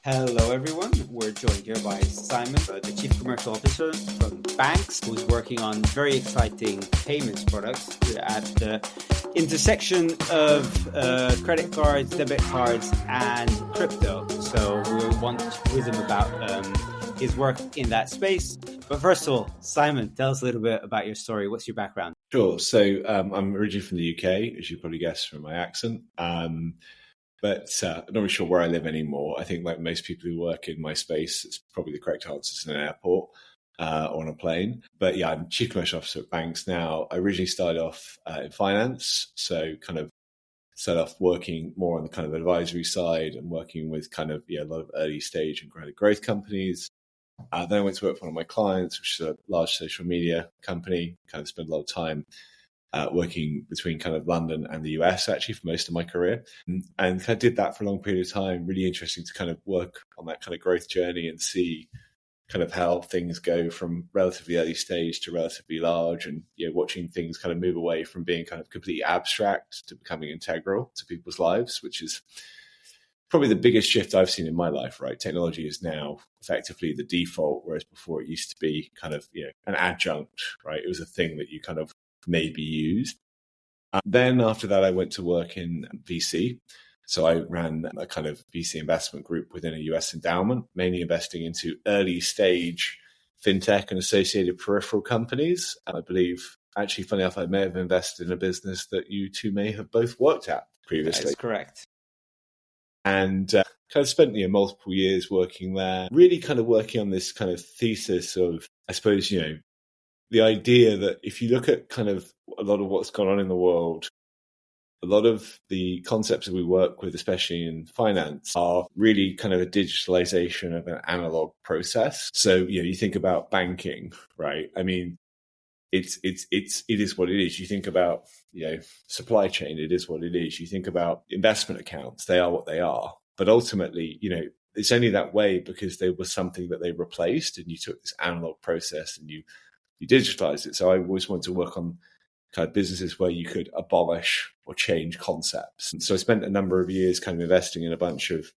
Hello, everyone. We're joined here by Simon, the Chief Commercial Officer from Baanx, who's working on very exciting payments products at the intersection of credit cards, debit cards, and crypto. So we want wisdom about his work in that space. But first of all, Simon, tell us a little bit about your story. What's your background? Sure. So I'm originally from the UK, as you probably guessed from my accent. But I'm not really sure where I live anymore. I think like most people who work in my space, it's probably the correct answer is in an airport or on a plane. But yeah, I'm Chief Commercial Officer at Baanx now. I originally started off in finance, so kind of started off working more on the kind of advisory side and working with kind of a lot of early stage and growth companies. Then I went to work for one of my clients, which is a large social media company, kind of spent a lot of time working between kind of London and the US actually for most of my career, and kind of did that for a long period of time. Really interesting to kind of work on that kind of growth journey and see kind of how things go from relatively early stage to relatively large, and watching things kind of move away from being kind of completely abstract to becoming integral to people's lives, which is probably the biggest shift I've seen in my life, right? Technology is now effectively the default, whereas before it used to be kind of an adjunct, right? It was a thing that you kind of maybe used. Then after that, I went to work in VC. So I ran a kind of VC investment group within a US endowment, mainly investing into early stage fintech and associated peripheral companies. And I believe, actually, funny enough, I may have invested in a business that you two may have both worked at previously. That's correct. And kind of spent multiple years working there, really kind of working on this kind of thesis of, I suppose, the idea that if you look at kind of a lot of what's gone on in the world, a lot of the concepts that we work with, especially in finance, are really kind of a digitalization of an analog process. So, you think about banking, right? I mean, it is what it is. You think about, supply chain, it is what it is. You think about investment accounts, they are what they are. But ultimately, it's only that way because there was something that they replaced, and you took this analog process and you digitalize it. So I always wanted to work on kind of businesses where you could abolish or change concepts. And so I spent a number of years kind of investing in a bunch of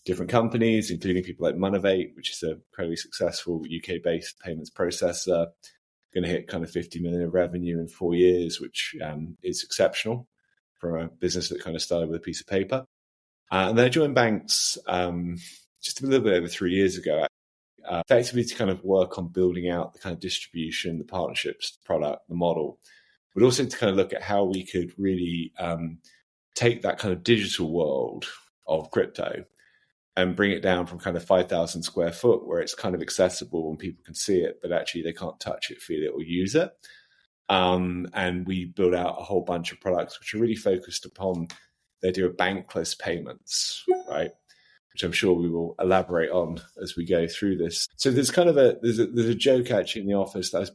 different companies, including people like Monovate, which is a incredibly successful UK-based payments processor, going to hit kind of 50 million of revenue in 4 years, which is exceptional for a business that kind of started with a piece of paper. And then I joined Baanx just a little bit over 3 years ago, effectively to kind of work on building out the kind of distribution, the partnerships, the product, the model, but also to kind of look at how we could really take that kind of digital world of crypto and bring it down from kind of 5,000 square foot, where it's kind of accessible and people can see it, but actually they can't touch it, feel it, or use it. And we built out a whole bunch of products which are really focused upon the idea of bankless payments, right? Which I'm sure we will elaborate on as we go through this. So there's kind of there's a joke actually in the office that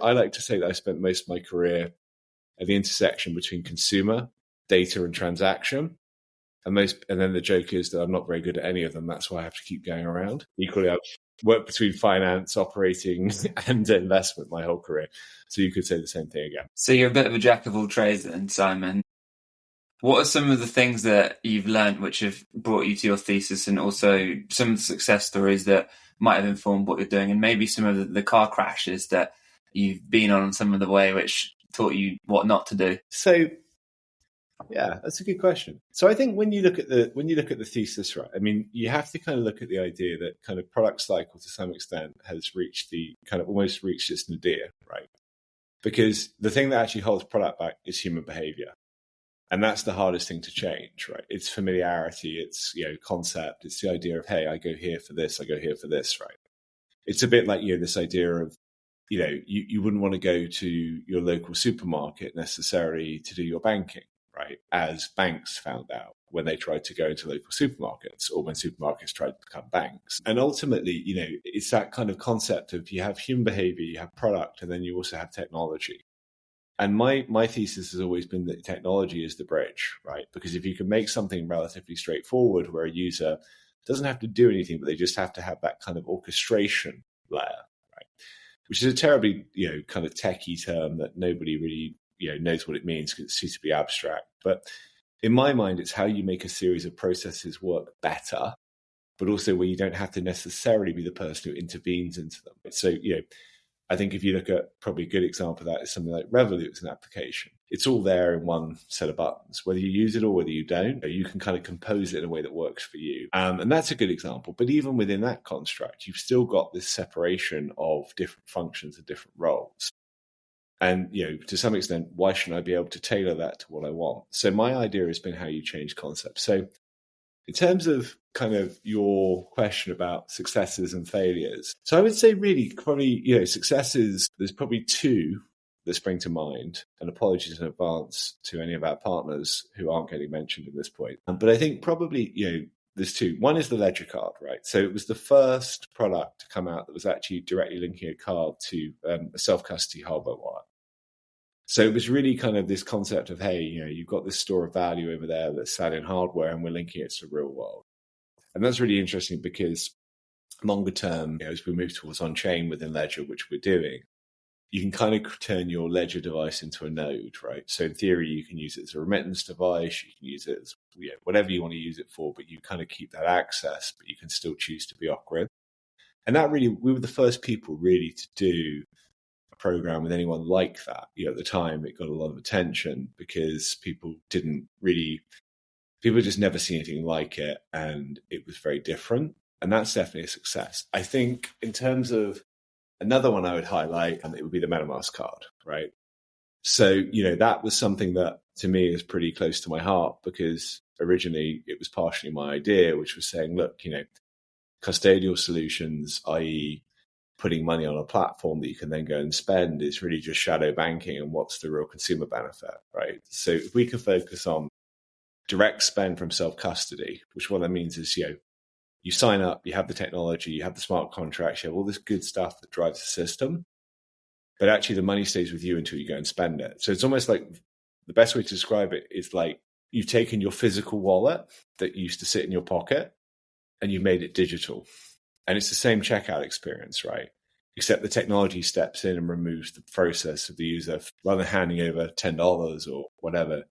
I like to say that I spent most of my career at the intersection between consumer, data, and transaction. And then the joke is that I'm not very good at any of them. That's why I have to keep going around. Equally, I've worked between finance, operating, and investment my whole career. So you could say the same thing again. So you're a bit of a jack of all trades then, Simon. What are some of the things that you've learned which have brought you to your thesis, and also some of the success stories that might have informed what you're doing, and maybe some of the car crashes that you've been on some of the way which taught you what not to do? So, yeah, that's a good question. So I think when you look at the thesis, right, I mean, you have to kind of look at the idea that kind of product cycle to some extent has reached almost reached its nadir, right? Because the thing that actually holds product back is human behavior. And that's the hardest thing to change, right? It's familiarity, it's concept, it's the idea of, hey, I go here for this, I go here for this, right? It's a bit like this idea of, you wouldn't want to go to your local supermarket necessarily to do your banking, right? As banks found out when they tried to go into local supermarkets, or when supermarkets tried to become banks. And ultimately, it's that kind of concept of you have human behavior, you have product, and then you also have technology. And my thesis has always been that technology is the bridge, right? Because if you can make something relatively straightforward where a user doesn't have to do anything, but they just have to have that kind of orchestration layer, right? Which is a terribly, kind of techie term that nobody really, knows what it means because it seems to be abstract. But in my mind, it's how you make a series of processes work better but also where you don't have to necessarily be the person who intervenes into them. So, I think if you look at probably a good example of that is something like Revolut as an application. It's all there in one set of buttons. Whether you use it or whether you don't, you can kind of compose it in a way that works for you. And that's a good example. But even within that construct, you've still got this separation of different functions and different roles. And, to some extent, why shouldn't I be able to tailor that to what I want? So my idea has been how you change concepts. So in terms of kind of your question about successes and failures, so I would say really probably, successes, there's probably two that spring to mind, and apologies in advance to any of our partners who aren't getting mentioned at this point. But I think probably, there's two. One is the Ledger card, right? So it was the first product to come out that was actually directly linking a card to a self-custody hardware wallet. So it was really kind of this concept of, hey, you've got this store of value over there that's sat in hardware and we're linking it to the real world. And that's really interesting because longer term, as we move towards on-chain within Ledger, which we're doing, you can kind of turn your Ledger device into a node, right? So in theory, you can use it as a remittance device, you can use it as whatever you want to use it for, but you kind of keep that access, but you can still choose to be off-grid. And that really, we were the first people really to do program with anyone like that. At the time it got a lot of attention because people just never see anything like it, and it was very different, and that's definitely a success. I think in terms of another one I would highlight, and it would be the Metamask card, right? So that was something that to me is pretty close to my heart because originally it was partially my idea, which was saying, look, custodial solutions, i.e. putting money on a platform that you can then go and spend, is really just shadow banking, and what's the real consumer benefit, right? So if we can focus on direct spend from self-custody, which what that means is, you sign up, you have the technology, you have the smart contracts, you have all this good stuff that drives the system, but actually the money stays with you until you go and spend it. So it's almost like the best way to describe it is like you've taken your physical wallet that used to sit in your pocket and you've made it digital. And it's the same checkout experience, right? Except the technology steps in and removes the process of the user. Rather than handing over $10 or whatever,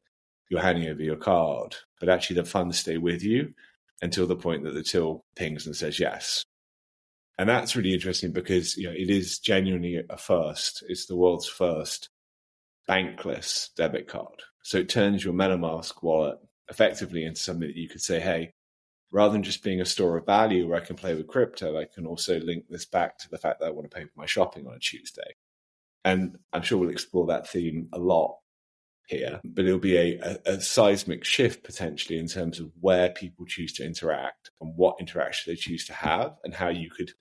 you're handing over your card. But actually the funds stay with you until the point that the till pings and says yes. And that's really interesting because it is genuinely a first. It's the world's first bankless debit card. So it turns your MetaMask wallet effectively into something that you could say, hey, rather than just being a store of value where I can play with crypto, I can also link this back to the fact that I want to pay for my shopping on a Tuesday. And I'm sure we'll explore that theme a lot here, but it'll be a seismic shift potentially in terms of where people choose to interact and what interaction they choose to have, and how you could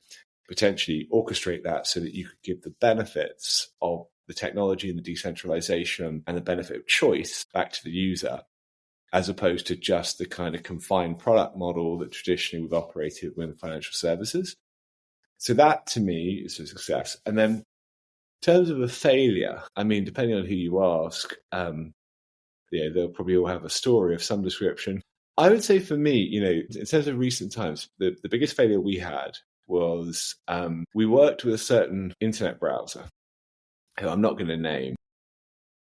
potentially orchestrate that so that you could give the benefits of the technology and the decentralization and the benefit of choice back to the user, as opposed to just the kind of confined product model that traditionally we've operated with financial services. So that, to me, is a success. And then in terms of a failure, I mean, depending on who you ask, they'll probably all have a story of some description. I would say for me, in terms of recent times, the biggest failure we had was we worked with a certain internet browser, who I'm not going to name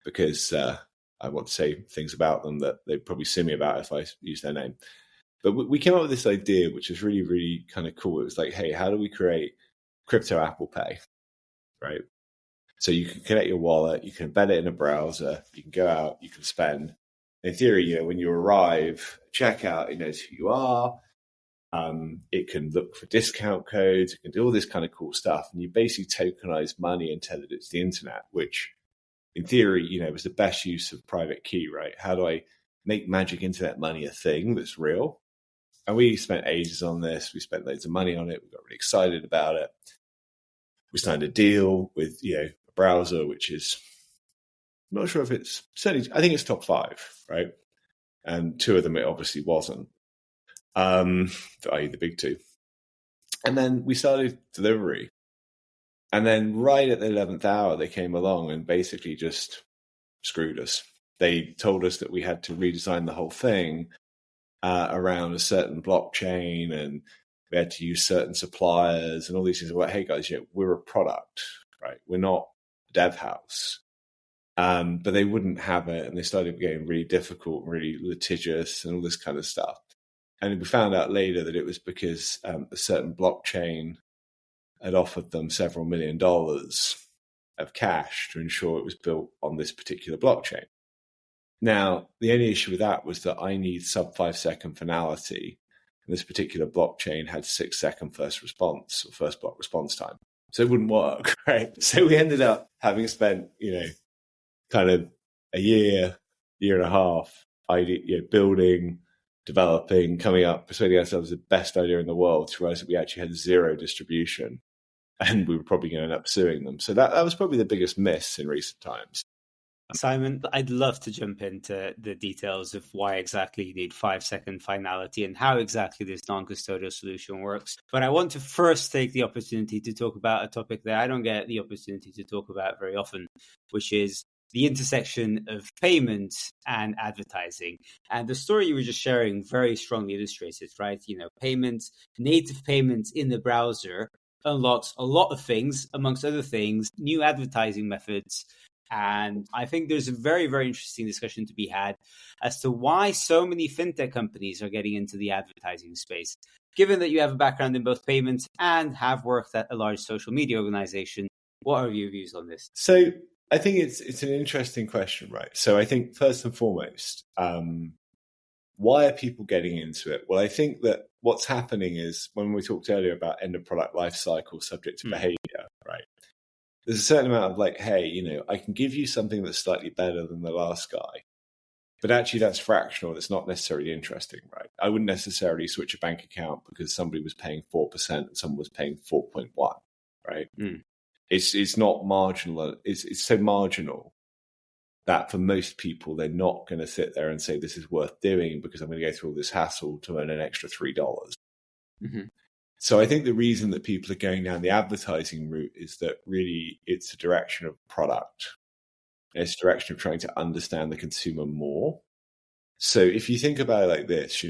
because I want to say things about them that they'd probably sue me about if I use their name. But we came up with this idea, which is really, really kind of cool. It was like, hey, how do we create crypto Apple Pay, right? So you can connect your wallet, you can embed it in a browser, you can go out, you can spend. In theory, when you arrive at checkout, it knows who you are. It can look for discount codes. It can do all this kind of cool stuff. And you basically tokenize money and tell it it's the internet, which in theory, was the best use of private key, right? How do I make magic internet money a thing that's real? And we spent ages on this. We spent loads of money on it. We got really excited about it. We signed a deal with, a browser, which is, I'm not sure if it's, certainly, I think it's top 5, right? And 2 of them, it obviously wasn't, i.e. the big 2. And then we started delivery. And then right at the 11th hour, they came along and basically just screwed us. They told us that we had to redesign the whole thing around a certain blockchain, and we had to use certain suppliers and all these things. Well, hey guys, we're a product, right? We're not a dev house. But they wouldn't have it, and they started getting really difficult, really litigious, and all this kind of stuff. And we found out later that it was because a certain blockchain had offered them several $1 million of cash to ensure it was built on this particular blockchain. Now, the only issue with that was that I need sub 5-second finality. And this particular blockchain had 6-second first block response time. So it wouldn't work, right? So we ended up having spent, kind of a year and a half building, developing, coming up, persuading ourselves the best idea in the world to realize that we actually had zero distribution and we were probably going to end up suing them. So that was probably the biggest miss in recent times. Simon, I'd love to jump into the details of why exactly you need 5-second finality and how exactly this non-custodial solution works. But I want to first take the opportunity to talk about a topic that I don't get the opportunity to talk about very often, which is the intersection of payments and advertising. And the story you were just sharing very strongly illustrates it, right? Payments, native payments in the browser unlocks a lot of things, amongst other things, new advertising methods. And I think there's a very, very interesting discussion to be had as to why so many fintech companies are getting into the advertising space. Given that you have a background in both payments and have worked at a large social media organization, what are your views on this? So I think it's an interesting question, right? So I think first and foremost, why are people getting into it? Well, I think that what's happening is when we talked earlier about end of product life cycle subject to behavior, right? There's a certain amount of like, hey, I can give you something that's slightly better than the last guy, but actually that's fractional. It's not necessarily interesting, right? I wouldn't necessarily switch a bank account because somebody was paying 4% and someone was paying 4.1, right? It's not marginal. It's so marginal that for most people, they're not going to sit there and say, this is worth doing because I'm going to go through all this hassle to earn an extra $3. Mm-hmm. So I think the reason that people are going down the advertising route is that really it's a direction of product. It's a direction of trying to understand the consumer more. So if you think about it like this,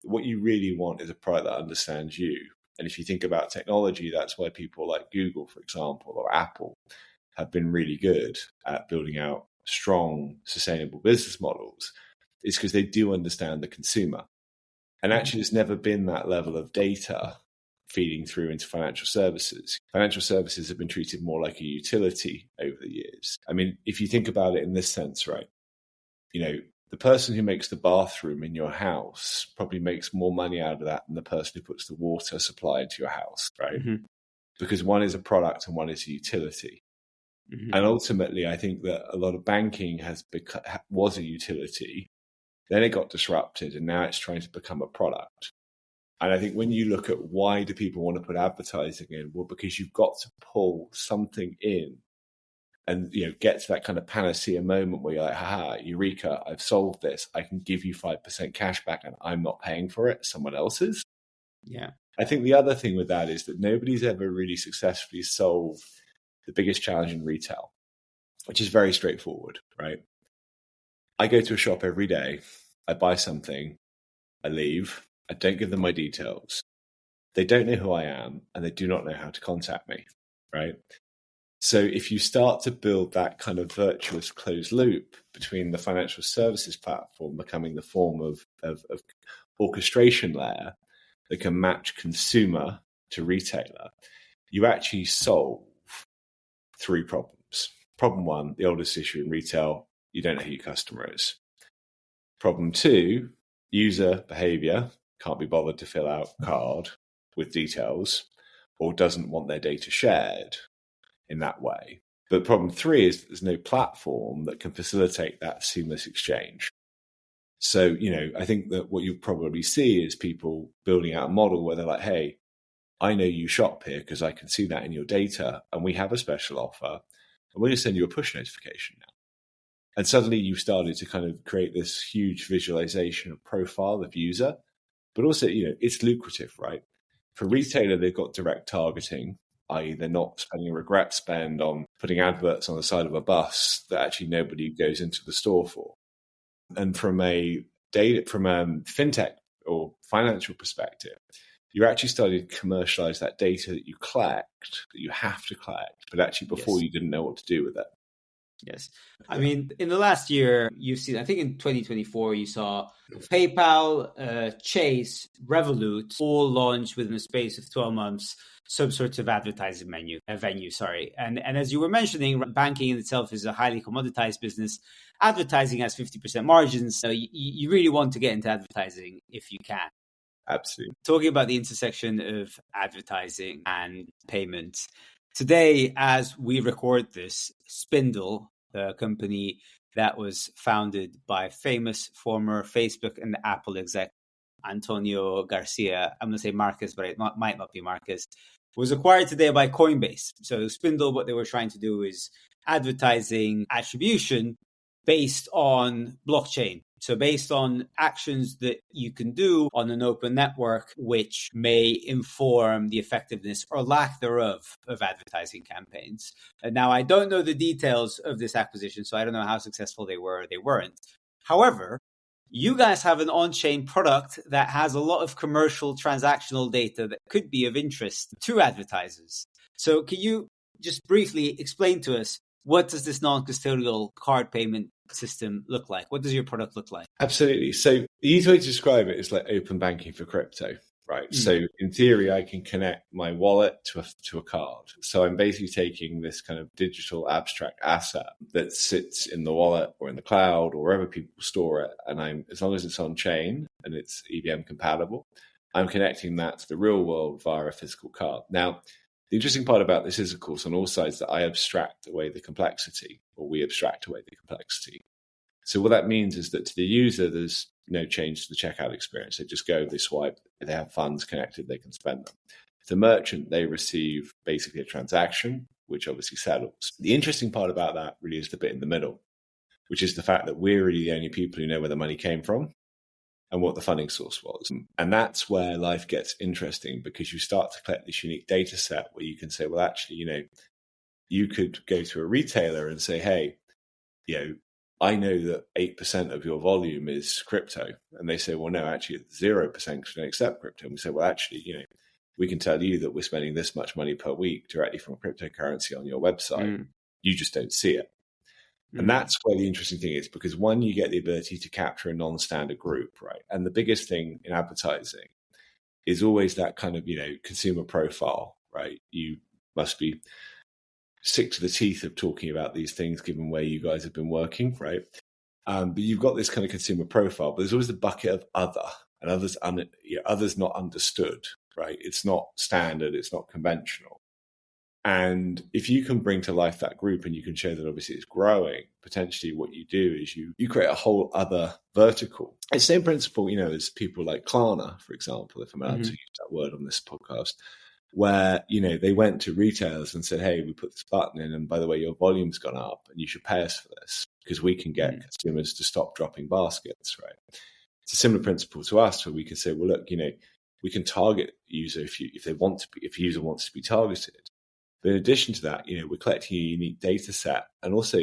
what you really want is a product that understands you. And if you think about technology, that's why people like Google, for example, or Apple have been really good at building out strong, sustainable business models. It's because they do understand the consumer. And actually, there's never been that level of data feeding through into financial services. Financial services have been treated more like a utility over the years. I mean, if you think about it in this sense, right, the person who makes the bathroom in your house probably makes more money out of that than the person who puts the water supply into your house, right? Mm-hmm. Because one is a product and one is a utility. Mm-hmm. And ultimately, I think that a lot of banking was a utility. Then it got disrupted and now it's trying to become a product. And I think when you look at why do people want to put advertising in, well, because you've got to pull something in and get to that kind of panacea moment where you're like, haha, eureka, I've solved this. I can give you 5% cash back and I'm not paying for it. Someone else is. Yeah. I think the other thing with that is that nobody's ever really successfully solved the biggest challenge in retail, which is very straightforward, right? I go to a shop every day. I buy something. I leave. I don't give them my details. They don't know who I am and they do not know how to contact me, right? So if you start to build that kind of virtuous closed loop between the financial services platform becoming the form of orchestration layer that can match consumer to retailer, you actually solve 3 problems. Problem 1, the oldest issue in retail, you don't know who your customer is. Problem 2, user behavior, can't be bothered to fill out a card with details or doesn't want their data shared in that way. But problem 3 is there's no platform that can facilitate that seamless exchange. So, I think that what you probably see is people building out a model where they're like, hey, I know you shop here because I can see that in your data and we have a special offer and we're going to send you a push notification now. And suddenly you've started to kind of create this huge visualization of profile of user, but also, it's lucrative, right? For retailer, they've got direct targeting, i.e. they're not spending a regret spend on putting adverts on the side of a bus that actually nobody goes into the store for. And from a fintech or financial perspective, you're actually starting to commercialize that data that you collect, that you have to collect, but actually before you didn't know what to do with it. Yes. I mean, in the last year, you've seen, I think in 2024, you saw PayPal, Chase, Revolut all launch within a space of 12 months some sort of advertising venue, sorry. And as you were mentioning, banking in itself is a highly commoditized business. Advertising has 50% margins. So you really want to get into advertising if you can. Absolutely. Talking about the intersection of advertising and payments. Today, as we record this, Spindle, the company that was founded by famous former Facebook and Apple exec Antonio Garcia, I'm going to say Marcus, but it might not be Marcus, was acquired today by Coinbase. So Spindle, what they were trying to do is advertising attribution based on blockchain. So based on actions that you can do on an open network, which may inform the effectiveness or lack thereof of advertising campaigns. And now, I don't know the details of this acquisition, so I don't know how successful they were or they weren't. However, you guys have an on-chain product that has a lot of commercial transactional data that could be of interest to advertisers. So can you just briefly explain to us, what does this non-custodial card payment system look like? What does your product look like? Absolutely. So the easy way to describe it is like open banking for crypto, right? So in theory, I can connect my wallet to a card. So I'm basically taking this kind of digital abstract asset that sits in the wallet or in the cloud or wherever people store it. And as long as it's on chain and it's EVM compatible, I'm connecting that to the real world via a physical card. Now, the interesting part about this is, of course, on all sides that I abstract away the complexity, or we abstract away the complexity. So what that means is that to the user, there's no change to the checkout experience. They just go, they swipe, they have funds connected, they can spend them. The merchant, they receive basically a transaction, which obviously settles. The interesting part about that really is the bit in the middle, which is the fact that we're really the only people who know where the money came from and what the funding source was. And that's where life gets interesting, because you start to collect this unique data set where you can say, well, actually, you could go to a retailer and say, hey, I know that 8% of your volume is crypto. And they say, well, no, actually it's 0% because we don't accept crypto. And we say, well, actually, we can tell you that we're spending this much money per week directly from cryptocurrency on your website. You just don't see it. And that's where the interesting thing is, because one, you get the ability to capture a non-standard group, right? And the biggest thing in advertising is always that kind of, consumer profile, right? You must be sick to the teeth of talking about these things, given where you guys have been working, right? But you've got this kind of consumer profile, but there's always the bucket of other, and others not understood, right? It's not standard, it's not conventional. And if you can bring to life that group and you can show that obviously it's growing, potentially what you do is you create a whole other vertical. It's the same principle, as people like Klarna, for example, if I'm allowed to use that word on this podcast, where, they went to retailers and said, hey, we put this button in, and by the way, your volume's gone up and you should pay us for this because we can get consumers to stop dropping baskets, right? It's a similar principle to us, where we can say, well, look, we can target user if a user wants to be targeted. But in addition to that, we're collecting a unique data set. And also,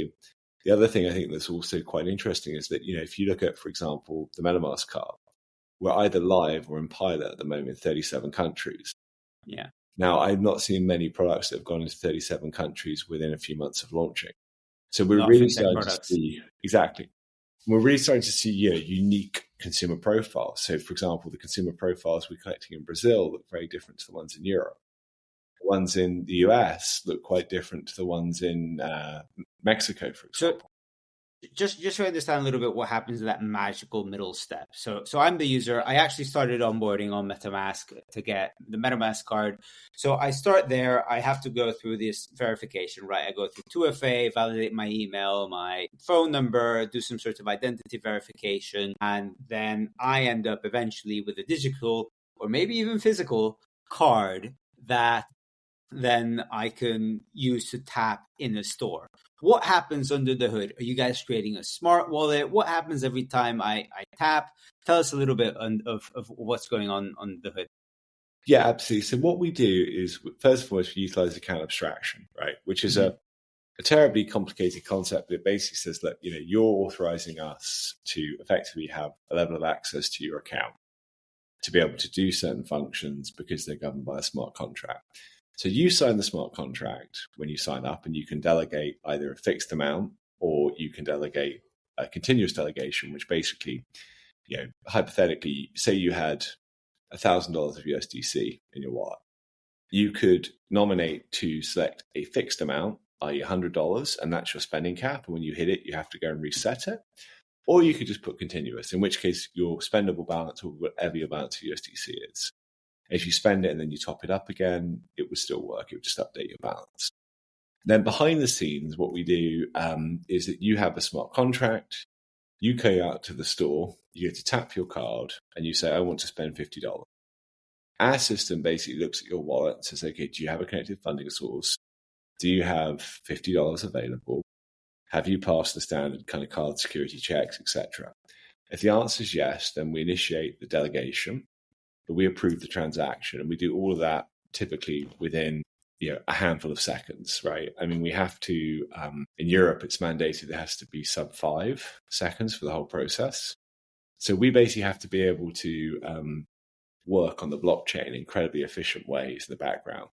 the other thing I think that's also quite interesting is that, if you look at, for example, the Metamask card, we're either live or in pilot at the moment in 37 countries. Yeah. Now, I've not seen many products that have gone into 37 countries within a few months of launching. So we're really starting to see, exactly. We're really starting to see, unique consumer profiles. So, for example, the consumer profiles we're collecting in Brazil look very different to the ones in Europe. The ones in the US look quite different to the ones in Mexico, for example. So just to understand a little bit what happens in that magical middle step. So I'm the user. I actually started onboarding on MetaMask to get the MetaMask card. So I start there. I have to go through this verification, right? I go through 2FA, validate my email, my phone number, do some sort of identity verification. And then I end up eventually with a digital or maybe even physical card that then I can use to tap in a store. What happens under the hood? Are you guys creating a smart wallet? What happens every time I tap? Tell us a little bit of what's going on the hood. Yeah, absolutely. So what we do is, first of all, we utilize account abstraction, right? Which is a terribly complicated concept, but it basically says that, you're authorizing us to effectively have a level of access to your account to be able to do certain functions because they're governed by a smart contract. So you sign the smart contract when you sign up, and you can delegate either a fixed amount or you can delegate a continuous delegation, which basically, hypothetically, say you had $1,000 of USDC in your wallet. You could nominate to select a fixed amount, i.e. $100, and that's your spending cap. And when you hit it, you have to go and reset it. Or you could just put continuous, in which case your spendable balance or whatever your balance of USDC is. If you spend it and then you top it up again, it would still work. It would just update your balance. Then behind the scenes, what we do is that you have a smart contract. You go out to the store, you get to tap your card, and you say, I want to spend $50. Our system basically looks at your wallet and says, okay, do you have a connected funding source? Do you have $50 available? Have you passed the standard kind of card security checks, etc.? If the answer is yes, then we initiate the delegation, but we approve the transaction, and we do all of that typically within a handful of seconds, right? I mean, we have to, in Europe, it's mandated there has to be sub 5 seconds for the whole process. So we basically have to be able to work on the blockchain in incredibly efficient ways in the background.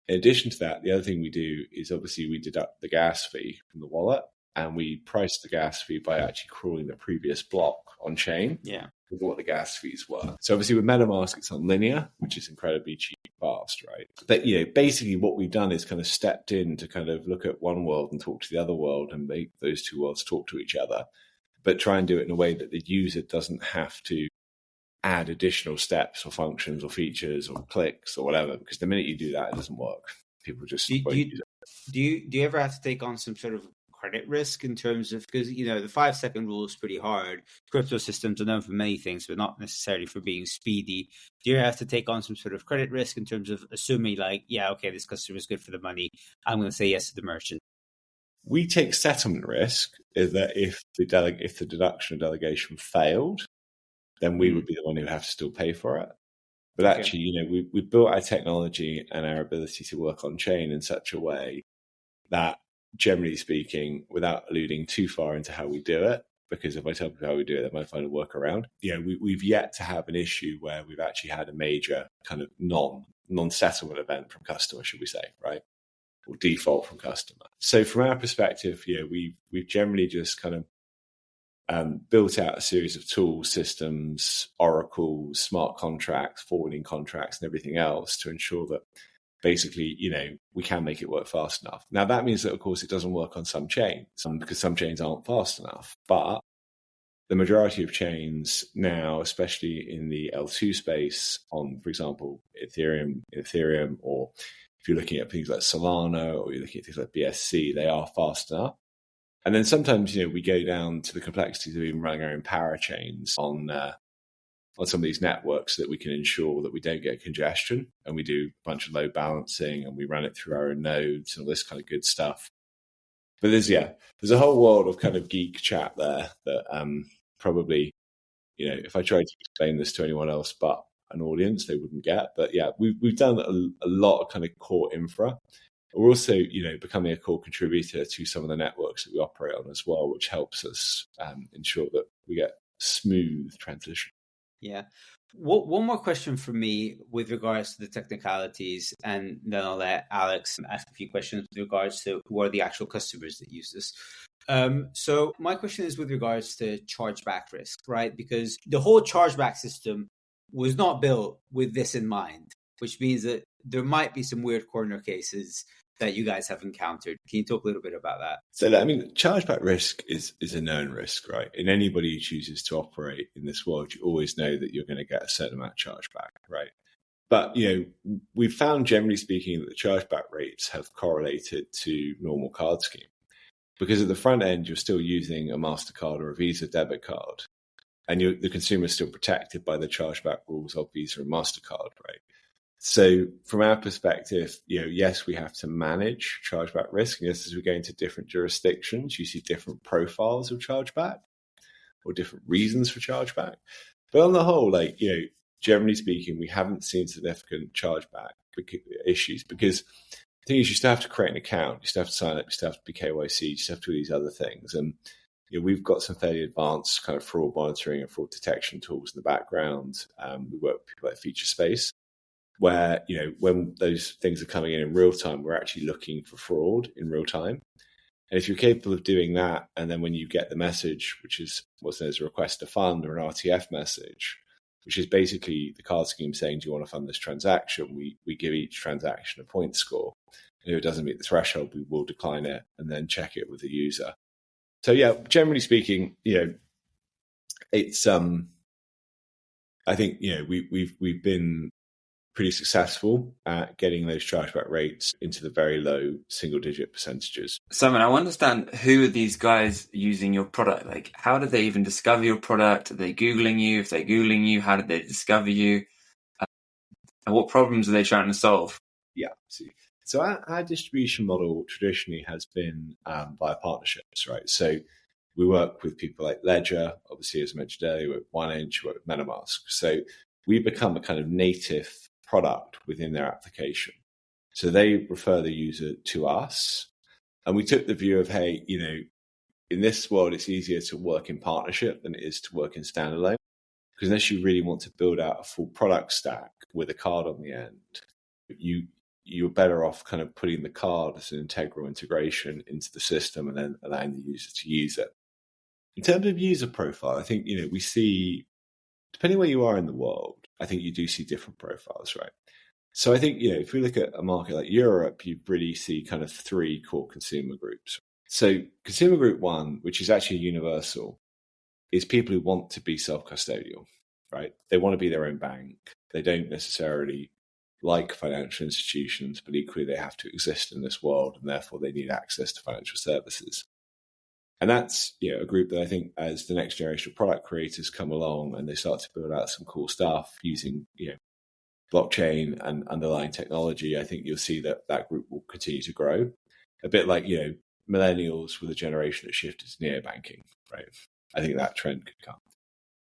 In addition to that, the other thing we do is obviously we deduct the gas fee from the wallet, and we price the gas fee by actually crawling the previous block on chain. Yeah. With what the gas fees were. So obviously with Metamask, it's on linear, which is incredibly cheap and fast, right? But basically what we've done is kind of stepped in to kind of look at one world and talk to the other world and make those two worlds talk to each other, but try and do it in a way that the user doesn't have to add additional steps or functions or features or clicks or whatever, because the minute you do that, it doesn't work. People just won't use it. Do you ever have to take on some sort of credit risk in terms of, because the 5-second rule is pretty hard. Crypto systems are known for many things, but not necessarily for being speedy. Do you have to take on some sort of credit risk in terms of assuming this customer is good for the money, I'm going to say yes to the merchant? We take settlement risk, is that if the deduction or delegation failed, then we would be the one who have to still pay for it. But actually, we built our technology and our ability to work on chain in such a way that, generally speaking, without alluding too far into how we do it, because if I tell people how we do it, they might find a workaround. We've yet to have an issue where we've actually had a major kind of non-settlement event from customer, should we say, right? Or default from customer. So from our perspective, we've generally just kind of built out a series of tools, systems, oracles, smart contracts, forwarding contracts, and everything else to ensure that basically, we can make it work fast enough. Now, that means that, of course, it doesn't work on some chains because some chains aren't fast enough. But the majority of chains now, especially in the L2 space on, for example, Ethereum, or if you're looking at things like Solana or you're looking at things like BSC, they are fast enough. And then sometimes, we go down to the complexities of even running our own parachains on some of these networks so that we can ensure that we don't get congestion, and we do a bunch of load balancing and we run it through our own nodes and all this kind of good stuff. But there's a whole world of kind of geek chat there that probably, if I tried to explain this to anyone else but an audience, they wouldn't get. But we've done a lot of kind of core infra. We're also, becoming a core contributor to some of the networks that we operate on as well, which helps us ensure that we get smooth transition. Yeah. One more question for me with regards to the technicalities, and then I'll let Alex ask a few questions with regards to who are the actual customers that use this. So my question is with regards to chargeback risk, right? Because the whole chargeback system was not built with this in mind, which means that there might be some weird corner cases that you guys have encountered. Can you talk a little bit about that? So, chargeback risk is a known risk, right? And anybody who chooses to operate in this world, you always know that you're going to get a certain amount of chargeback, right? But, we've found, generally speaking, that the chargeback rates have correlated to normal card scheme. Because at the front end, you're still using a MasterCard or a Visa debit card. And the consumer is still protected by the chargeback rules of Visa and MasterCard, right? So from our perspective, yes, we have to manage chargeback risk. And yes, as we go into different jurisdictions, you see different profiles of chargeback or different reasons for chargeback. But on the whole, generally speaking, we haven't seen significant chargeback issues, because the thing is, you still have to create an account, you still have to sign up, you still have to be KYC, you still have to do these other things. And we've got some fairly advanced kind of fraud monitoring and fraud detection tools in the background. We work with people like FeatureSpace, where, when those things are coming in real time, we're actually looking for fraud in real time. And if you're capable of doing that, and then when you get the message, which is what's known as a request to fund or an RTF message, which is basically the card scheme saying, do you want to fund this transaction? We give each transaction a point score. And if it doesn't meet the threshold, we will decline it and then check it with the user. So yeah, generally speaking, it's I think we've been pretty successful at getting those chargeback rates into the very low single-digit percentages. Simon, I want to understand, who are these guys using your product? Like, how did they even discover your product? Are they Googling you? If they're Googling you, how did they discover you? And what problems are they trying to solve? Yeah. So our distribution model traditionally has been via partnerships, right? So we work with people like Ledger, obviously, as I mentioned earlier, with OneInch, with Metamask. So we become a kind of native product within their application. So they refer the user to us. And we took the view of, hey, in this world, it's easier to work in partnership than it is to work in standalone. Because unless you really want to build out a full product stack with a card on the end, you're better off kind of putting the card as an integral integration into the system and then allowing the user to use it. In terms of user profile, I think, we see, depending where you are in the world, I think you do see different profiles, right? So I think, if we look at a market like Europe, you really see kind of three core consumer groups. So consumer group one, which is actually universal, is people who want to be self-custodial, right? They want to be their own bank. They don't necessarily like financial institutions, but equally they have to exist in this world, and therefore they need access to financial services. And that's a group that I think, as the next generation of product creators come along and they start to build out some cool stuff using blockchain and underlying technology, I think you'll see that group will continue to grow. A bit like millennials were the generation that shifted to neobanking, right? I think that trend could come.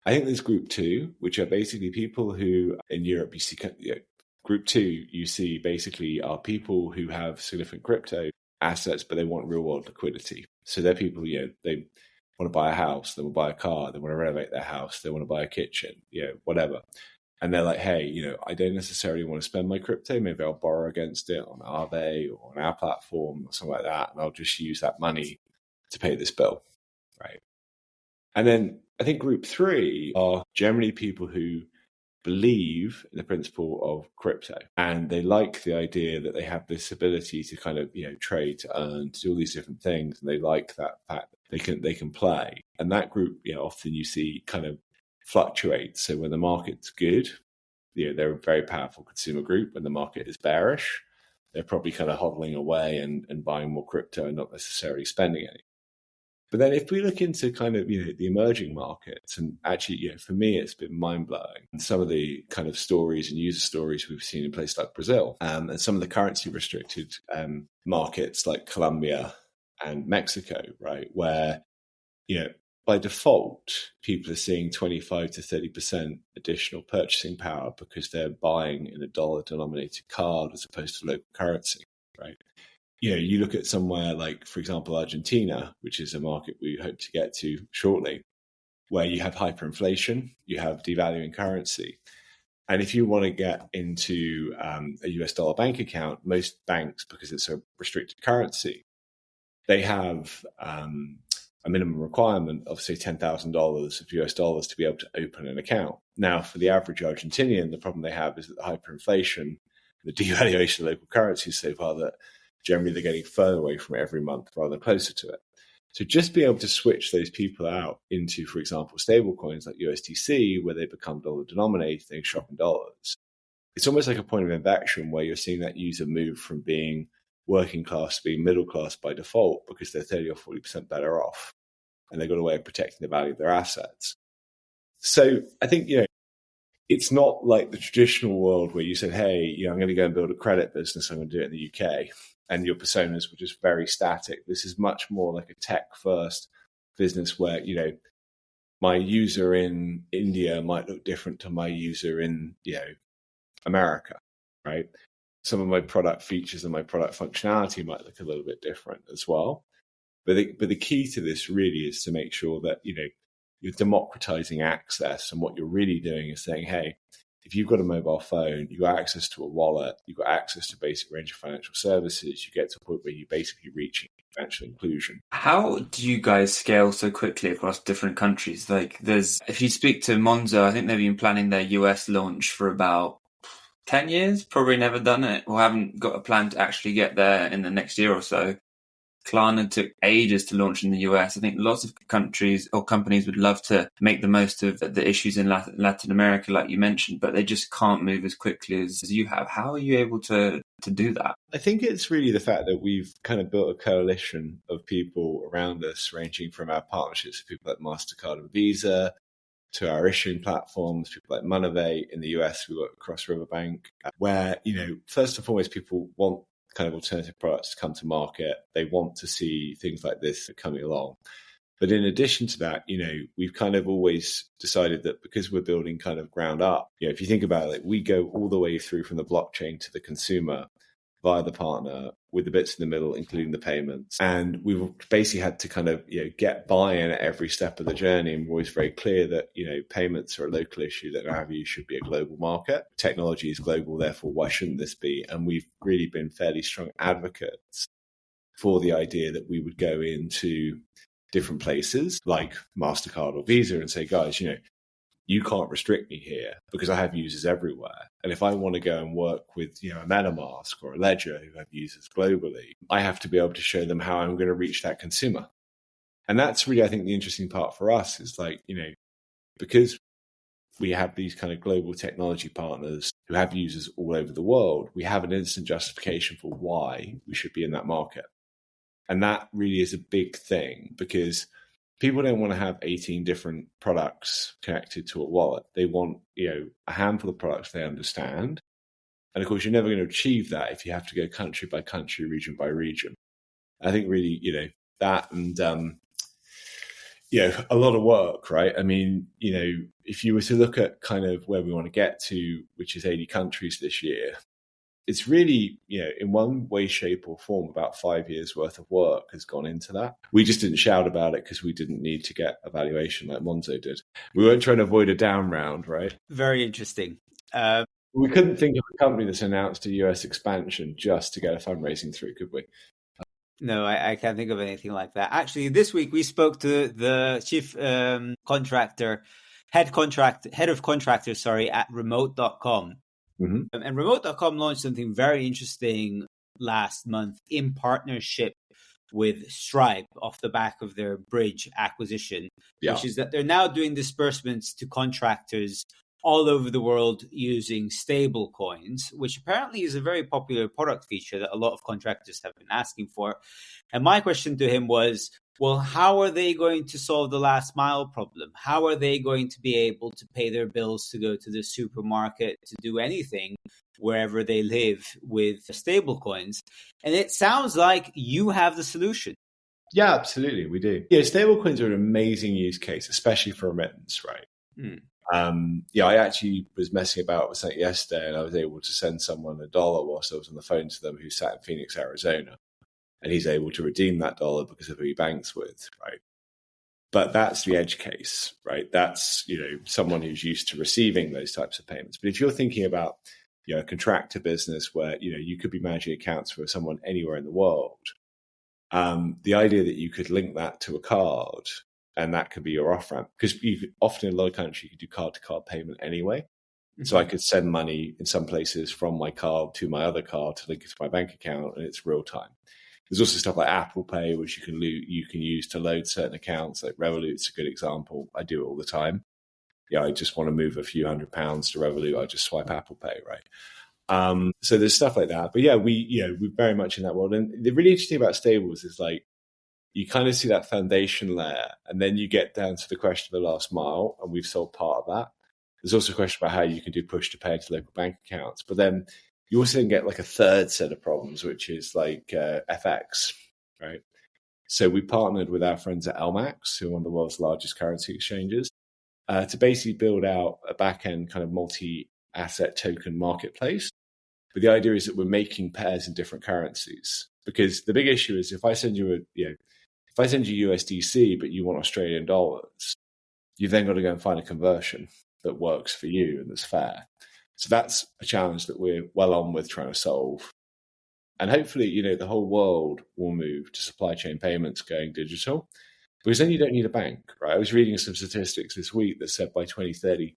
I think there's group two, which are basically people who in Europe you see. Group two, you see basically are people who have significant crypto assets, but they want real world liquidity. So they're people, they want to buy a house, they want to buy a car, they want to renovate their house, they want to buy a kitchen, whatever. And they're like, hey, I don't necessarily want to spend my crypto. Maybe I'll borrow against it on Aave or on our platform or something like that. And I'll just use that money to pay this bill, right? And then I think group three are generally people who believe in the principle of crypto, and they like the idea that they have this ability to kind of trade, to earn, to do all these different things, and they like that fact that they can play. And that group, often you see kind of fluctuate. So when the market's good, they're a very powerful consumer group. When the market is bearish, they're probably kind of hodling away and buying more crypto and not necessarily spending any. But then if we look into kind of, the emerging markets, and actually, for me, it's been mind-blowing. And some of the kind of stories and user stories we've seen in places like Brazil, and some of the currency-restricted markets like Colombia and Mexico, right, where, by default, people are seeing 25 to 30% additional purchasing power because they're buying in a dollar-denominated card as opposed to local currency, right? You look at somewhere like, for example, Argentina, which is a market we hope to get to shortly, where you have hyperinflation, you have devaluing currency. And if you want to get into a US dollar bank account, most banks, because it's a restricted currency, they have a minimum requirement of, say, $10,000 of US dollars to be able to open an account. Now, for the average Argentinian, the problem they have is that the hyperinflation, the devaluation of local currencies so far that generally they're getting further away from it every month rather than closer to it. So just being able to switch those people out into, for example, stable coins like USDC, where they become dollar denominated, they shop in dollars. It's almost like a point of inflection where you're seeing that user move from being working class to being middle class by default because they're 30 or 40% better off and they've got a way of protecting the value of their assets. So I think, it's not like the traditional world where you said, hey, I'm going to go and build a credit business. I'm going to do it in the UK. And your personas were just very static. This is much more like a tech-first business where, my user in India might look different to my user in, America, right? Some of my product features and my product functionality might look a little bit different as well. But the key to this really is to make sure that, you're democratizing access. And what you're really doing is saying, hey, if you've got a mobile phone, you've got access to a wallet, you've got access to a basic range of financial services, you get to a point where you're basically reaching financial inclusion. How do you guys scale so quickly across different countries? Like, if you speak to Monzo, I think they've been planning their US launch for about 10 years, probably never done it, or haven't got a plan to actually get there in the next year or so. Klarna took ages to launch in the US. I think lots of countries or companies would love to make the most of the issues in Latin America, like you mentioned, but they just can't move as quickly as you have. How are you able to do that? I think it's really the fact that we've kind of built a coalition of people around us, ranging from our partnerships with people like MasterCard and Visa to our issuing platforms, people like Monavate. In the US, we work across Riverbank, where, first and foremost, people want kind of alternative products to come to market. They want to see things like this coming along. But in addition to that, we've kind of always decided that because we're building kind of ground up, if you think about it, we go all the way through from the blockchain to the consumer via the partner with the bits in the middle, including the payments. And we've basically had to kind of, get buy-in at every step of the journey. And we're always very clear that, payments are a local issue that in our view should be a global market. Technology is global, therefore why shouldn't this be? And we've really been fairly strong advocates for the idea that we would go into different places like MasterCard or Visa and say, guys, you can't restrict me here because I have users everywhere. And if I want to go and work with, a Metamask or a Ledger who have users globally, I have to be able to show them how I'm going to reach that consumer. And that's really, I think, the interesting part for us is like, because we have these kind of global technology partners who have users all over the world, we have an instant justification for why we should be in that market. And that really is a big thing because people don't want to have 18 different products connected to a wallet. They want, a handful of products they understand. And of course, you're never going to achieve that if you have to go country by country, region by region. I think really, that and, a lot of work, right? I mean, if you were to look at kind of where we want to get to, which is 80 countries this year, it's really, in one way, shape or form, about 5 years worth of work has gone into that. We just didn't shout about it because we didn't need to get a valuation like Monzo did. We weren't trying to avoid a down round, right? Very interesting. We couldn't think of a company that's announced a US expansion just to get a fundraising through, could we? No, I can't think of anything like that. Actually, this week we spoke to the chief head of contractors, at remote.com. Mm-hmm. And remote.com launched something very interesting last month in partnership with Stripe off the back of their Bridge acquisition, which is that they're now doing disbursements to contractors all over the world using stable coins, which apparently is a very popular product feature that a lot of contractors have been asking for. And my question to him was, well, how are they going to solve the last mile problem? How are they going to be able to pay their bills to go to the supermarket, to do anything wherever they live with stable coins? And it sounds like you have the solution. Yeah, absolutely. We do. Yeah, stable coins are an amazing use case, especially for remittance, right? I actually was messing about with something yesterday and I was able to send someone $1 whilst I was on the phone to them who sat in Phoenix, Arizona. And he's able to redeem that $1 because of who he banks with, right? But that's the edge case, right? That's, someone who's used to receiving those types of payments. But if you're thinking about, a contractor business where, you could be managing accounts for someone anywhere in the world, the idea that you could link that to a card and that could be your off-ramp, because you could, often in a lot of countries, you could do card-to-card payment anyway. Mm-hmm. So I could send money in some places from my card to my other card to link it to my bank account, and it's real time. There's also stuff like Apple Pay, which you can use to load certain accounts. Like Revolut's a good example. I do it all the time. I just want to move a few £100 to Revolut. I just swipe Apple Pay, right? So there's stuff like that. But we're very much in that world. And the really interesting about stables is like you kind of see that foundation layer, and then you get down to the question of the last mile, and we've solved part of that. There's also a question about how you can do push to pay to local bank accounts, but then you also then get like a third set of problems, which is like FX, right? So we partnered with our friends at LMAX, who are one of the world's largest currency exchanges, to basically build out a back-end kind of multi-asset token marketplace. But the idea is that we're making pairs in different currencies, because the big issue is if I send you if I send you USDC, but you want Australian dollars, you've then got to go and find a conversion that works for you and that's fair. So that's a challenge that we're well on with trying to solve. And hopefully, the whole world will move to supply chain payments going digital, because then you don't need a bank, right? I was reading some statistics this week that said by 2030,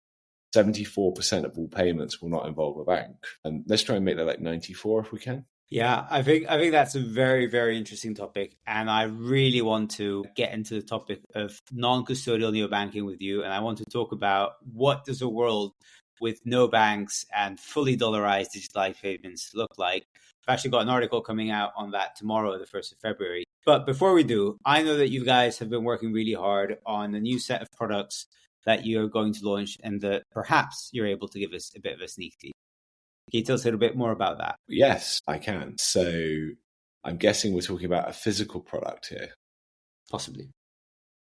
74% of all payments will not involve a bank. And let's try and make that like 94 if we can. Yeah, I think that's a very, very interesting topic. And I really want to get into the topic of non-custodial neobanking with you. And I want to talk about what does a world with no banks and fully dollarized digitalized payments look like. I've actually got an article coming out on that tomorrow, the 1st of February. But before we do, I know that you guys have been working really hard on a new set of products that you're going to launch, and that perhaps you're able to give us a bit of a sneak peek. Can you tell us a little bit more about that? Yes, I can. So I'm guessing we're talking about a physical product here. Possibly.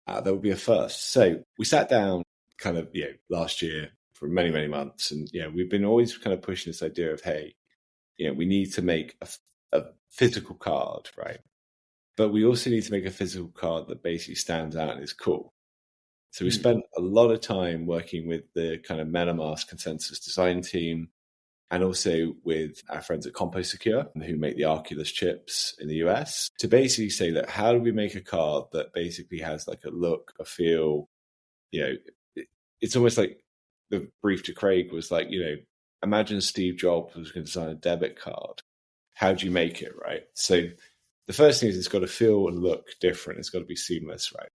That would be a first. So we sat down kind of, last year for many, many months. And, we've been always kind of pushing this idea of, hey, we need to make a physical card, right? But we also need to make a physical card that basically stands out and is cool. So we spent a lot of time working with the kind of Metamask consensus design team, and also with our friends at CompoSecure, who make the Arculus chips in the US, to basically say that how do we make a card that basically has like a look, a feel, it's almost like the brief to Craig was like, imagine Steve Jobs was going to design a debit card. How do you make it, right? So the first thing is it's got to feel and look different. It's got to be seamless, right?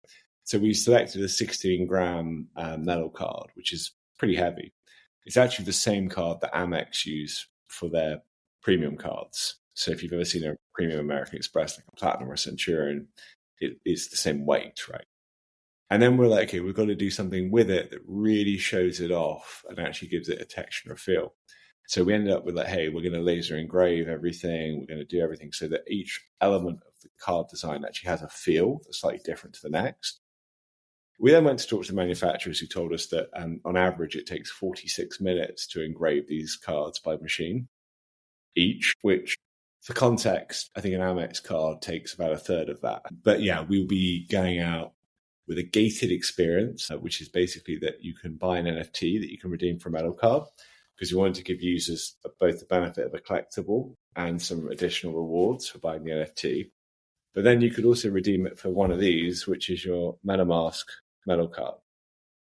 So we selected a 16-gram metal card, which is pretty heavy. It's actually the same card that Amex use for their premium cards. So if you've ever seen a premium American Express, like a Platinum or a Centurion, it's the same weight, right? And then we're like, okay, we've got to do something with it that really shows it off and actually gives it a texture or feel. So we ended up with like, hey, we're going to laser engrave everything. We're going to do everything so that each element of the card design actually has a feel that's slightly different to the next. We then went to talk to manufacturers who told us that on average, it takes 46 minutes to engrave these cards by machine each, which for context, I think an Amex card takes about a third of that. But yeah, we'll be going out with a gated experience, which is basically that you can buy an NFT that you can redeem for a metal card, because we wanted to give users both the benefit of a collectible and some additional rewards for buying the NFT. But then you could also redeem it for one of these, which is your Metamask metal card.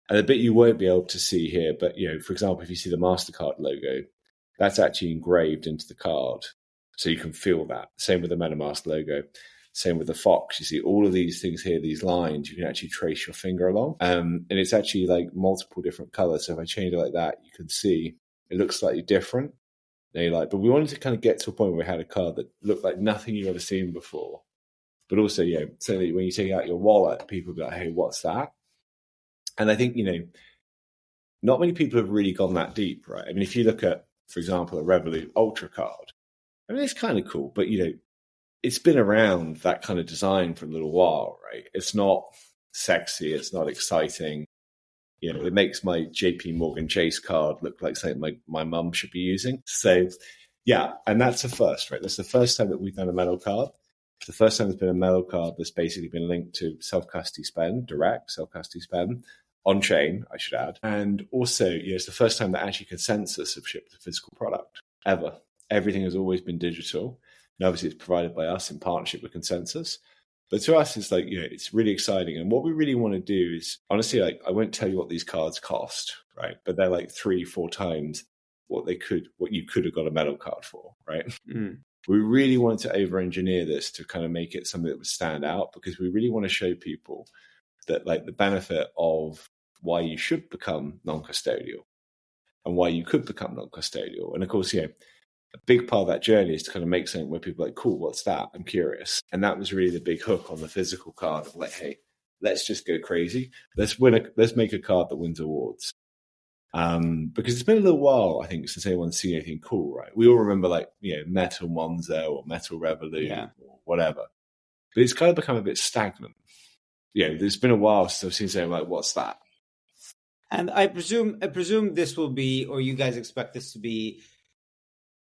And the bit you won't be able to see here, but for example, if you see the MasterCard logo, that's actually engraved into the card. So you can feel that. Same with the Metamask logo. Same with the Fox. You see all of these things here, these lines, you can actually trace your finger along. And it's actually like multiple different colors. So if I change it like that, you can see it looks slightly different. But we wanted to kind of get to a point where we had a card that looked like nothing you've ever seen before. But also, so that when you take out your wallet, people will be like, hey, what's that? And I think, not many people have really gone that deep, right? I mean, if you look at, for example, a Revolut Ultra card, I mean, it's kind of cool, but, it's been around, that kind of design, for a little while, right? It's not sexy. It's not exciting. It makes my JP Morgan Chase card look like something my mum should be using. So, yeah, and that's a first, right? That's the first time that we've done a metal card. It's the first time there's been a metal card that's basically been linked to self-custody spend, direct self-custody spend, on-chain, I should add. And also, it's the first time that actually consensus have shipped a physical product, ever. Everything has always been digital. And obviously, it's provided by us in partnership with Consensus. But to us, it's like, it's really exciting. And what we really want to do is, honestly, I won't tell you what these cards cost, right? But they're like 3-4 times what you could have got a metal card for, right? Mm. We really wanted to over-engineer this to kind of make it something that would stand out, because we really want to show people that like the benefit of why you should become non-custodial and why you could become non-custodial. And of course, a big part of that journey is to kind of make something where people are like, cool, what's that? I'm curious. And that was really the big hook on the physical card of like, hey, let's just go crazy. Let's make a card that wins awards. Because it's been a little while, I think, since anyone's seen anything cool, right? We all remember like, Metal Monzo or Metal Revolut or whatever. But it's kind of become a bit stagnant. There's been a while since I've seen something like, what's that? And I presume this will be, or you guys expect this to be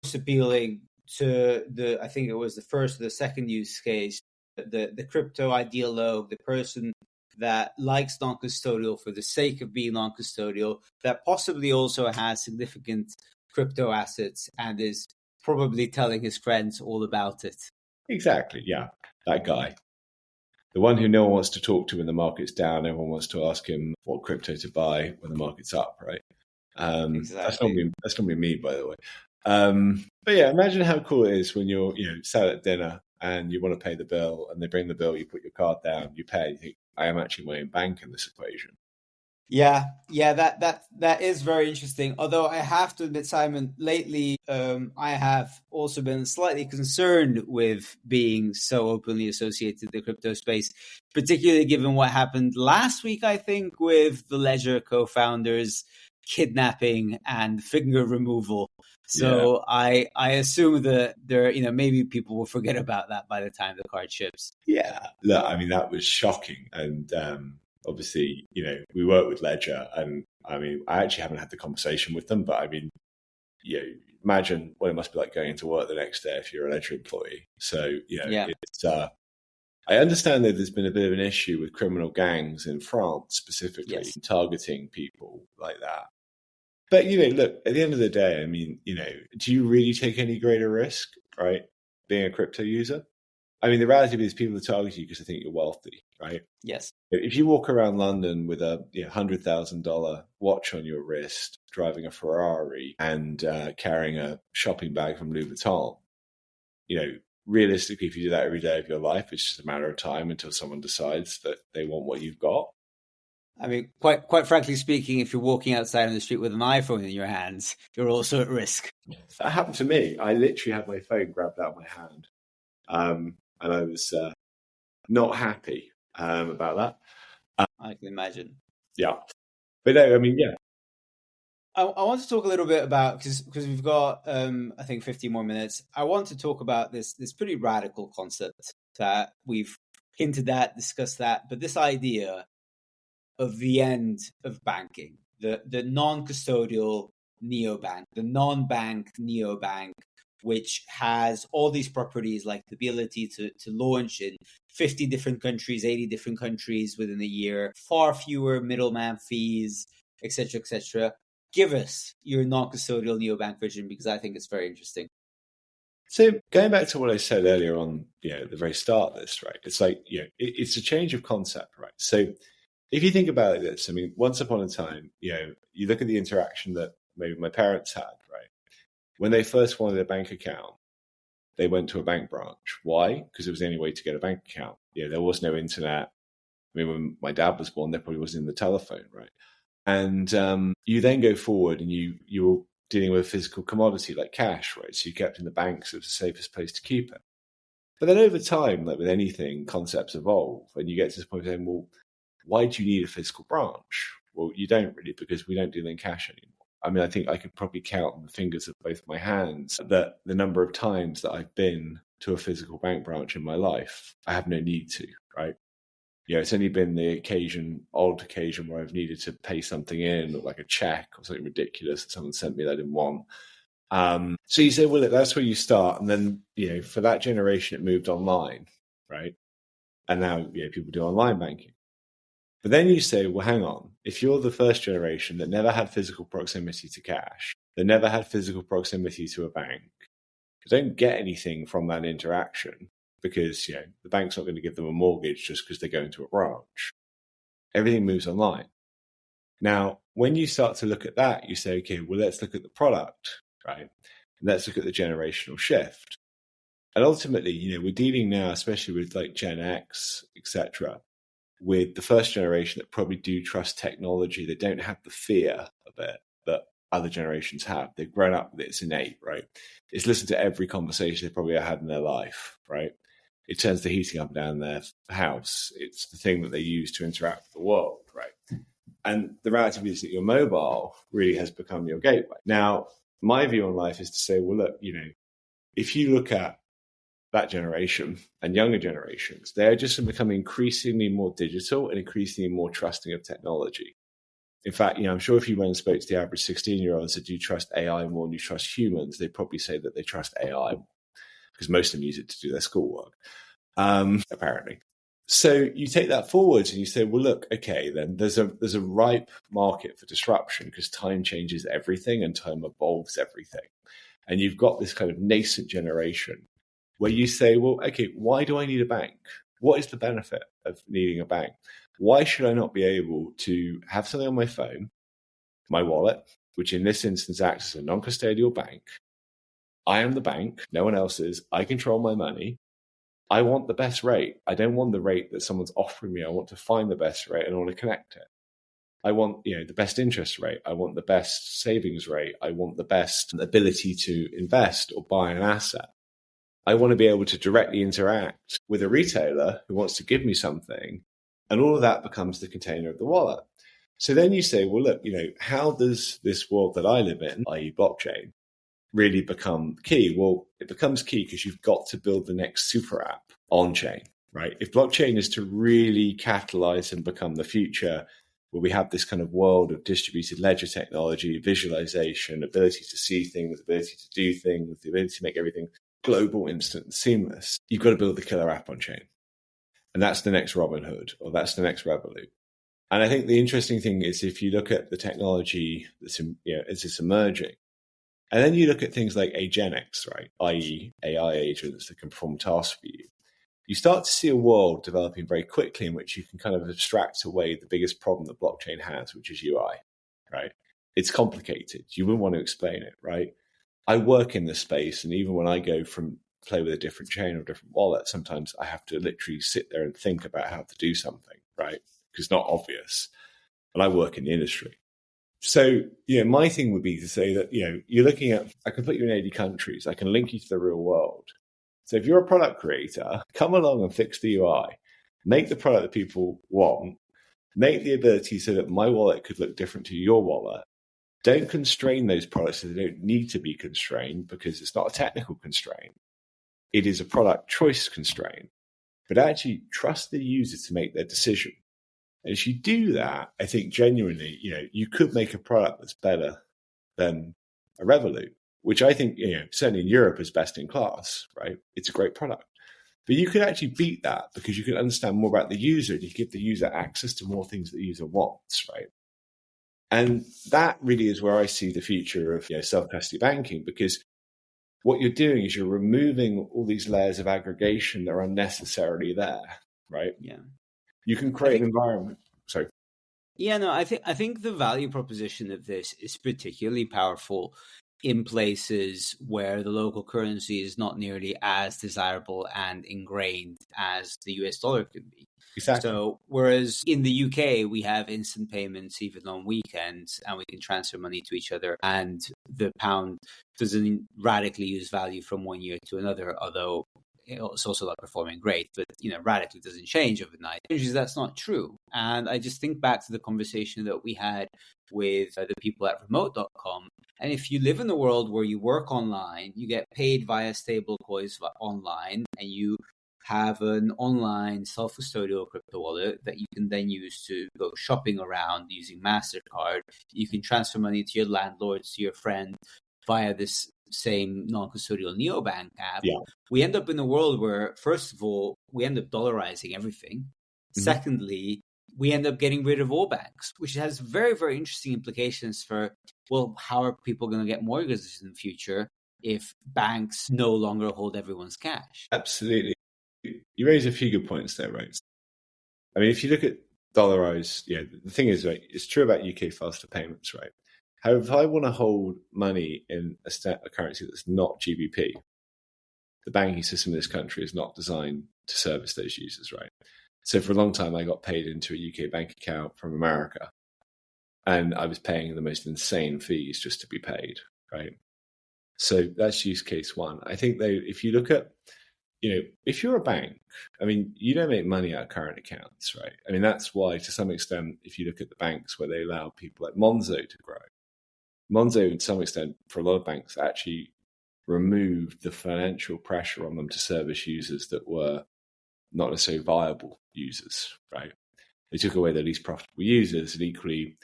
most appealing to I think it was the first or the second use case, the crypto ideologue, the person that likes non-custodial for the sake of being non-custodial, that possibly also has significant crypto assets and is probably telling his friends all about it. Exactly. Yeah. That guy. The one who no one wants to talk to when the market's down. Everyone wants to ask him what crypto to buy when the market's up, right? Exactly. That's not me, by the way. But yeah, imagine how cool it is when you're, sat at dinner and you want to pay the bill, and they bring the bill, you put your card down, you pay, you think, I am actually my own bank in this equation. Yeah, that is very interesting. Although I have to admit, Simon, lately I have also been slightly concerned with being so openly associated with the crypto space, particularly given what happened last week, I think, with the Ledger co-founders kidnapping and finger removal. So I assume that there, maybe people will forget about that by the time the card ships. Yeah, look, I mean, that was shocking. And obviously, we work with Ledger, and I mean, I actually haven't had the conversation with them, but I mean, imagine what it must be like going into work the next day if you're a Ledger employee. So, it's, I understand that there's been a bit of an issue with criminal gangs in France specifically, targeting people like that. But, look, at the end of the day, I mean, do you really take any greater risk, right, being a crypto user? I mean, the reality is people target you because they think you're wealthy, right? Yes. If you walk around London with a $100,000 watch on your wrist, driving a Ferrari, and carrying a shopping bag from Louis Vuitton, realistically, if you do that every day of your life, it's just a matter of time until someone decides that they want what you've got. I mean, quite frankly speaking, if you're walking outside on the street with an iPhone in your hands, you're also at risk. That happened to me. I literally had my phone grabbed out of my hand. And I was not happy about that. I can imagine. Yeah. But no, I mean, yeah. I want to talk a little bit about, because we've got, I think, 15 more minutes. I want to talk about this pretty radical concept that we've hinted at, discussed that, but this idea of the end of banking, the non-custodial neobank, the non-bank neobank, which has all these properties like the ability to launch in 50 different countries, 80 different countries within a year, far fewer middleman fees, etc., etc. Give us your non-custodial neobank vision, because I think it's very interesting. So going back to what I said earlier on, at the very start of this, right? It's like, it's a change of concept, right? So if you think about this, I mean, once upon a time, you look at the interaction that maybe my parents had, right? When they first wanted a bank account, they went to a bank branch. Why? Because it was the only way to get a bank account. There was no internet. I mean, when my dad was born, there probably wasn't the telephone, right? And you then go forward and you're dealing with a physical commodity like cash, right? So you kept in the banks, it was the safest place to keep it. But then over time, like with anything, concepts evolve, and you get to this point of saying, well, why do you need a physical branch? Well, you don't really, because we don't deal in cash anymore. I mean, I think I could probably count on the fingers of both my hands that the number of times that I've been to a physical bank branch in my life, I have no need to, right? It's only been the odd occasion where I've needed to pay something in, or like a check or something ridiculous that someone sent me that I didn't want. So you say, well, that's where you start. And then, for that generation, it moved online, right? And now, people do online banking. But then you say, well, hang on. If you're the first generation that never had physical proximity to cash, that never had physical proximity to a bank, you don't get anything from that interaction, because the bank's not going to give them a mortgage just because they're going to a branch. Everything moves online. Now, when you start to look at that, you say, okay, well, let's look at the product, right? And let's look at the generational shift. And ultimately, we're dealing now, especially with like Gen X, etc., with the first generation that probably do trust technology. They don't have the fear of it that other generations have. They've grown up with it. It's innate, right? It's listened to every conversation they probably had in their life, right? It turns the heating up and down their house. It's the thing that they use to interact with the world, right? And the reality is that your mobile really has become your gateway. Now, my view on life is to say, well, look, if you look at that generation and younger generations, they're just becoming increasingly more digital and increasingly more trusting of technology. In fact, I'm sure if you went and spoke to the average 16-year-old and said, do you trust AI more than you trust humans? They'd probably say that they trust AI more, because most of them use it to do their schoolwork, apparently. So you take that forward and you say, well, look, okay, then there's a ripe market for disruption, because time changes everything and time evolves everything. and you've got this kind of nascent generation where you say, well, okay, why do I need a bank? What is the benefit of needing a bank? Why should I not be able to have something on my phone, my wallet, which in this instance acts as a non-custodial bank? I am the bank, no one else is. I control my money. I want the best rate. I don't want the rate that someone's offering me. I want to find the best rate and I want to connect it. I want, the best interest rate. I want the best savings rate. I want the best ability to invest or buy an asset. I want to be able to directly interact with a retailer who wants to give me something. And all of that becomes the container of the wallet. So then you say, well, look, how does this world that I live in, i.e. blockchain, really become key? Well, it becomes key because you've got to build the next super app on chain, right? If blockchain is to really catalyze and become the future, where we have this kind of world of distributed ledger technology, visualization, ability to see things, ability to do things, the ability to make everything global, instant, and seamless, you've got to build the killer app on chain. And that's the next Robinhood, or that's the next Revolut. And I think the interesting thing is if you look at the technology that's as it's emerging, and then you look at things like agenics, right, i.e. AI agents that can perform tasks for you, you start to see a world developing very quickly in which you can kind of abstract away the biggest problem that blockchain has, which is UI, right? It's complicated. You wouldn't want to explain it, right? I work in this space, and even when I go from play with a different chain or different wallet, sometimes I have to literally sit there and think about how to do something, right? Because it's not obvious. And I work in the industry. So, my thing would be to say that, you're looking at, I can put you in 80 countries. I can link you to the real world. So if you're a product creator, come along and fix the UI, make the product that people want, make the ability so that my wallet could look different to your wallet. Don't constrain those products so they don't need to be constrained, because it's not a technical constraint. It is a product choice constraint. But actually trust the user to make their decision. And if you do that, I think genuinely, you could make a product that's better than a Revolut, which I think, certainly in Europe is best in class, right? It's a great product. But you could actually beat that because you can understand more about the user and you give the user access to more things that the user wants, right? And that really is where I see the future of self-custody banking, because what you're doing is you're removing all these layers of aggregation that are unnecessarily there, right? Yeah. You can create an environment. Sorry. Yeah, no, I think the value proposition of this is particularly powerful in places where the local currency is not nearly as desirable and ingrained as the US dollar could be. Exactly. So whereas in the UK, we have instant payments even on weekends, and we can transfer money to each other, and the pound doesn't radically lose value from one year to another, although it's also not performing great, but radically doesn't change overnight. That's not true. And I just think back to the conversation that we had with the people at remote.com. And if you live in a world where you work online, you get paid via stable coins online, and you have an online self-custodial crypto wallet that you can then use to go shopping around using MasterCard. You can transfer money to your landlords, to your friend via this same non-custodial neobank app. Yeah. We end up in a world where, first of all, we end up dollarizing everything. Mm-hmm. Secondly, we end up getting rid of all banks, which has very, very interesting implications for, how are people going to get mortgages in the future if banks no longer hold everyone's cash? Absolutely. You raise a few good points there, right? I mean, if you look at dollarized, the thing is, right, it's true about UK faster payments, right? However, if I want to hold money in a currency that's not GBP, the banking system in this country is not designed to service those users, right? So for a long time, I got paid into a UK bank account from America, and I was paying the most insane fees just to be paid, right? So that's use case one. I think, though, if you look at, if you're a bank, I mean, you don't make money out of current accounts, right? I mean, that's why, to some extent, if you look at the banks where they allow people like Monzo to grow, Monzo, to some extent, for a lot of banks, actually removed the financial pressure on them to service users that were not necessarily viable users, right? They took away the least profitable users, and equally,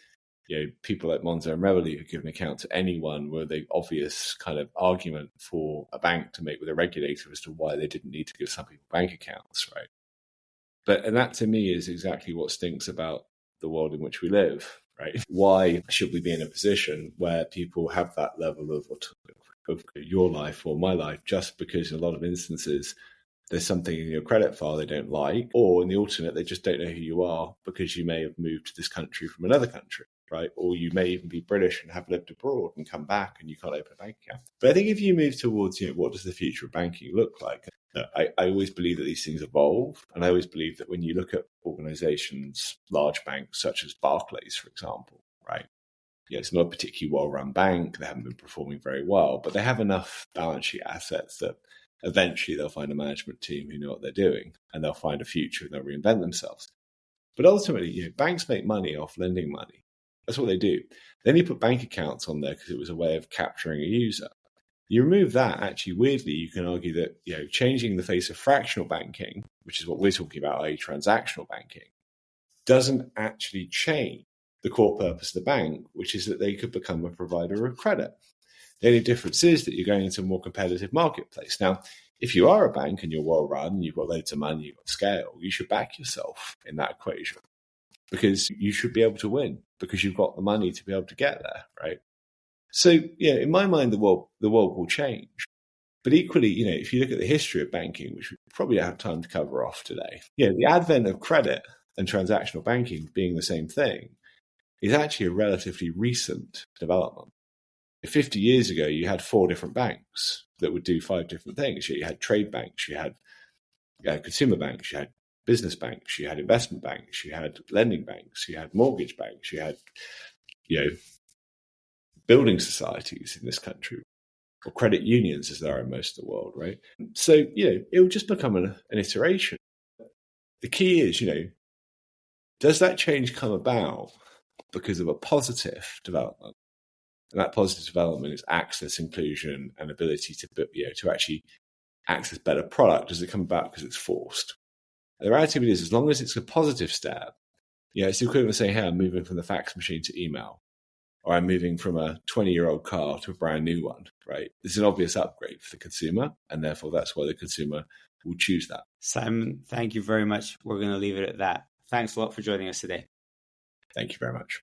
people like Monzo and Revolut who give an account to anyone were the obvious kind of argument for a bank to make with a regulator as to why they didn't need to give some people bank accounts, right? And that to me is exactly what stinks about the world in which we live, right? Why should we be in a position where people have that level of of your life or my life just because in a lot of instances there's something in your credit file they don't like, or in the alternate, they just don't know who you are because you may have moved to this country from another country, right? Or you may even be British and have lived abroad and come back and you can't open a bank account. But I think if you move towards, what does the future of banking look like? I always believe that these things evolve. And I always believe that when you look at organizations, large banks such as Barclays, for example, right? It's not a particularly well-run bank. They haven't been performing very well, but they have enough balance sheet assets that eventually they'll find a management team who know what they're doing and they'll find a future and they'll reinvent themselves. But ultimately, banks make money off lending money. That's what they do. Then you put bank accounts on there because it was a way of capturing a user. You remove that, actually, weirdly, you can argue that, changing the face of fractional banking, which is what we're talking about, i.e. transactional banking, doesn't actually change the core purpose of the bank, which is that they could become a provider of credit. The only difference is that you're going into a more competitive marketplace. Now, if you are a bank and you're well run, you've got loads of money, you've got scale, you should back yourself in that equation because you should be able to win because you've got the money to be able to get there, right? So, in my mind, the world will change. But equally, if you look at the history of banking, which we probably don't have time to cover off today, the advent of credit and transactional banking being the same thing is actually a relatively recent development. 50 years ago, you had 4 different banks that would do 5 different things. You had trade banks, you had consumer banks, you had business banks, you had investment banks, you had lending banks, you had mortgage banks, you had, building societies in this country, or credit unions as there are in most of the world, right? So, it will just become an iteration. The key is, does that change come about because of a positive development? And that positive development is access, inclusion, and ability to actually access better product. Does it come about because it's forced? And the reality of it is, as long as it's a positive step, it's the equivalent of saying, hey, I'm moving from the fax machine to email, or I'm moving from a 20-year-old car to a brand new one, right? It's an obvious upgrade for the consumer, and therefore that's why the consumer will choose that. Simon, thank you very much. We're going to leave it at that. Thanks a lot for joining us today. Thank you very much.